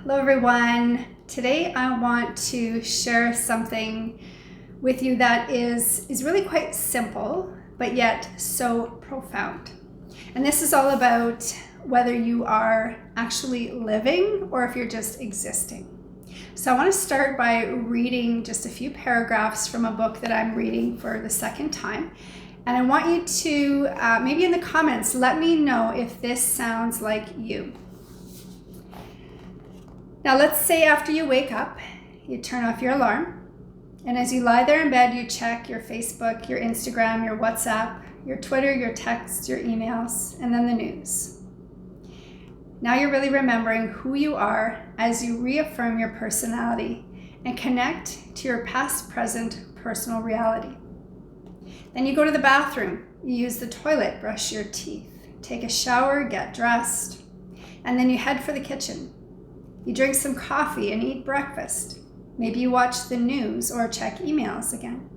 Hello everyone. Today I want to share something with you that is really quite simple, but yet so profound. And this is all about whether you are actually living or if you're just existing. So I want to start by reading just a few paragraphs from a book that I'm reading for the second time. And I want you to, maybe in the comments, let me know if this sounds like you. Now let's say after you wake up, you turn off your alarm, and as you lie there in bed, you check your Facebook, your Instagram, your WhatsApp, your Twitter, your texts, your emails, and then the news. Now you're really remembering who you are as you reaffirm your personality and connect to your past, present, personal reality. Then you go to the bathroom, you use the toilet, brush your teeth, take a shower, get dressed, and then you head for the kitchen. You drink some coffee and eat breakfast. Maybe you watch the news or check emails again.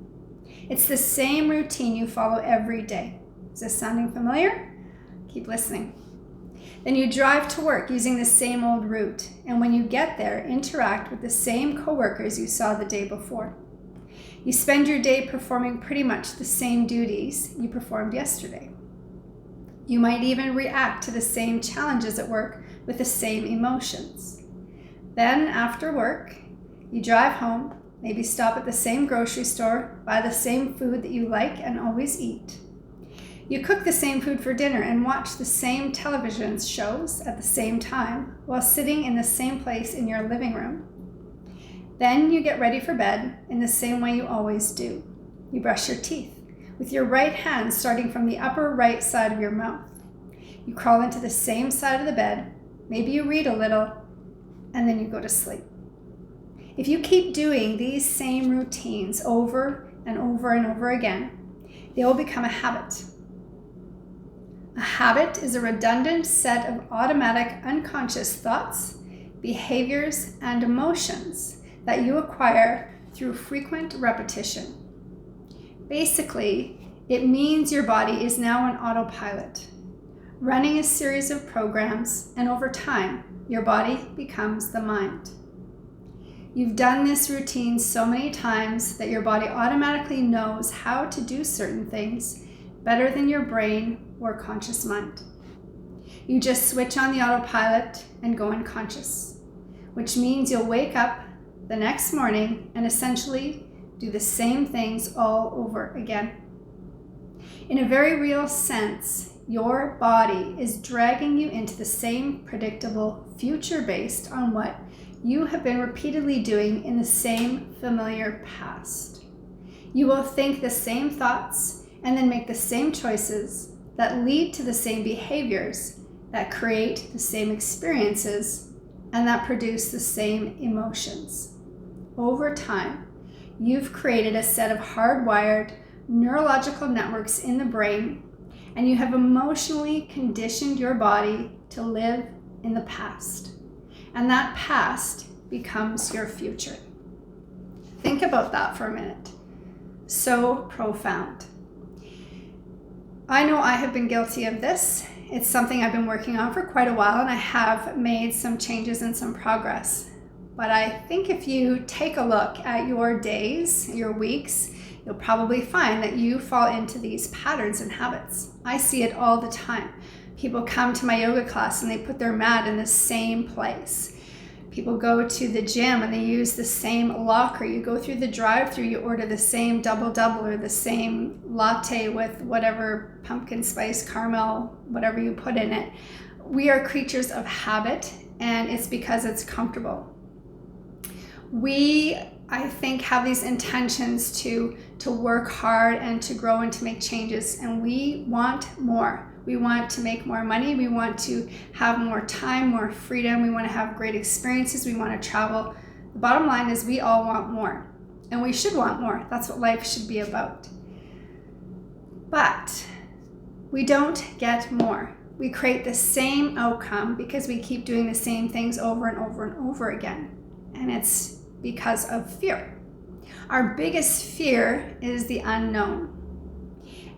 It's the same routine you follow every day. Is this sounding familiar? Keep listening. Then you drive to work using the same old route, and when you get there, interact with the same coworkers you saw the day before. You spend your day performing pretty much the same duties you performed yesterday. You might even react to the same challenges at work with the same emotions. Then, after work, you drive home, maybe stop at the same grocery store, buy the same food that you like and always eat. You cook the same food for dinner and watch the same television shows at the same time while sitting in the same place in your living room. Then you get ready for bed in the same way you always do. You brush your teeth with your right hand starting from the upper right side of your mouth. You crawl into the same side of the bed, maybe you read a little, and then you go to sleep. If you keep doing these same routines over and over and over again, they will become a habit. A habit is a redundant set of automatic unconscious thoughts, behaviors, and emotions that you acquire through frequent repetition. Basically, it means your body is now on autopilot, running a series of programs, and over time, your body becomes the mind. You've done this routine so many times that your body automatically knows how to do certain things better than your brain or conscious mind. You just switch on the autopilot and go unconscious, which means you'll wake up the next morning and essentially do the same things all over again. In a very real sense, your body is dragging you into the same predictable future based on what you have been repeatedly doing in the same familiar past. You will think the same thoughts and then make the same choices that lead to the same behaviors that create the same experiences and that produce the same emotions. Over time, you've created a set of hardwired neurological networks in the brain, and you have emotionally conditioned your body to live in the past. And that past becomes your future. Think about that for a minute. So profound. I know I have been guilty of this. It's something I've been working on for quite a while, and I have made some changes and some progress. But I think if you take a look at your days, your weeks, you'll probably find that you fall into these patterns and habits. I see it all the time. People come to my yoga class and they put their mat in the same place. People go to the gym and they use the same locker. You go through the drive-thru, you order the same double or the same latte with whatever pumpkin spice, caramel, whatever you put in it. We are creatures of habit, and it's because it's comfortable. We, I think, have these intentions to work hard and to grow and to make changes, and we want more. We want to make more money. We want to have more time, more freedom. We want to have great experiences. We want to travel. The bottom line is we all want more, and we should want more. That's what life should be about. But we don't get more. We create the same outcome because we keep doing the same things over and over and over again, and it's because of fear. Our biggest fear is the unknown.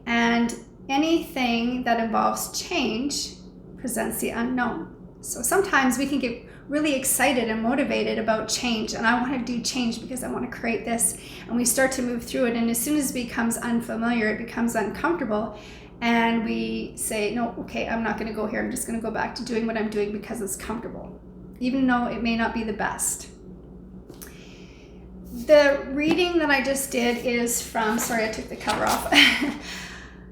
And anything that involves change presents the unknown. So sometimes we can get really excited and motivated about change, and I want to do change because I want to create this, and we start to move through it, and as soon as it becomes unfamiliar, it becomes uncomfortable, and we say, no, okay, I'm not going to go here, I'm just going to go back to doing what I'm doing because it's comfortable, even though it may not be the best. The reading that I just did is from, sorry, I took the cover off,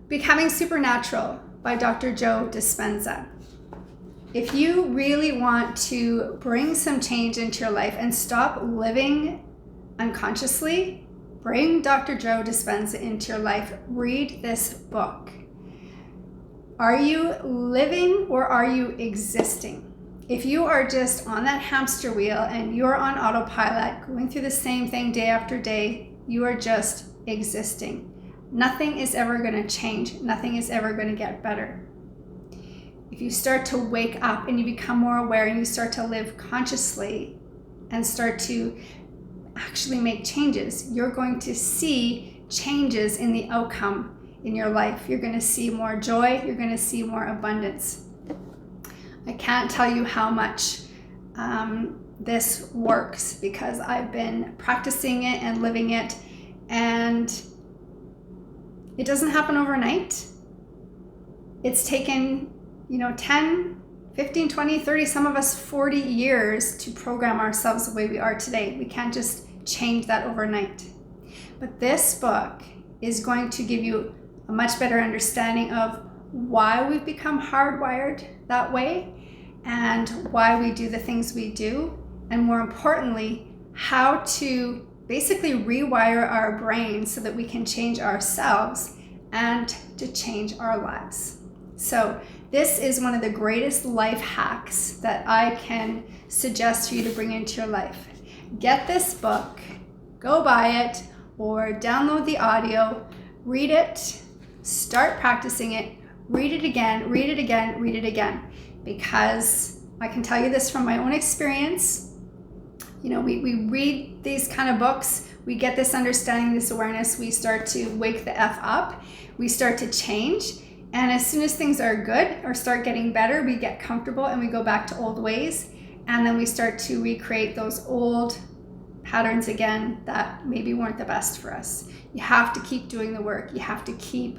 Becoming Supernatural by Dr. Joe Dispenza. If you really want to bring some change into your life and stop living unconsciously, bring Dr. Joe Dispenza into your life. Read this book. Are you living or are you existing? If you are just on that hamster wheel and you're on autopilot, going through the same thing day after day, you are just existing. Nothing is ever going to change. Nothing is ever going to get better. If you start to wake up and you become more aware and you start to live consciously and start to actually make changes, you're going to see changes in the outcome in your life. You're going to see more joy. You're going to see more abundance. I can't tell you how much this works because I've been practicing it and living it, and it doesn't happen overnight. It's taken 10, 15, 20, 30, some of us 40 years to program ourselves the way we are today. We can't just change that overnight. But this book is going to give you a much better understanding of why we've become hardwired that way and why we do the things we do, and more importantly, how to basically rewire our brain so that we can change ourselves and to change our lives. So this is one of the greatest life hacks that I can suggest for you to bring into your life. Get this book, go buy it, or download the audio, read it, start practicing it, read it again, read it again, read it again. Because I can tell you this from my own experience. We read these kind of books, we get this understanding, this awareness, we start to wake the F up, we start to change. And as soon as things are good or start getting better, we get comfortable and we go back to old ways. And then we start to recreate those old patterns again that maybe weren't the best for us. You have to keep doing the work. You have to keep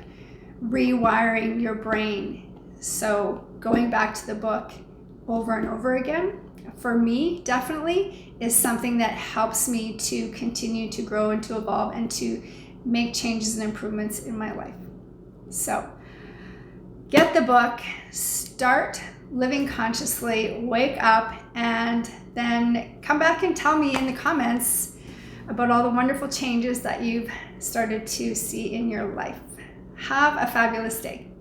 rewiring your brain. So going back to the book over and over again, for me, definitely is something that helps me to continue to grow and to evolve and to make changes and improvements in my life. So get the book, start living consciously, wake up, and then come back and tell me in the comments about all the wonderful changes that you've started to see in your life. Have a fabulous day.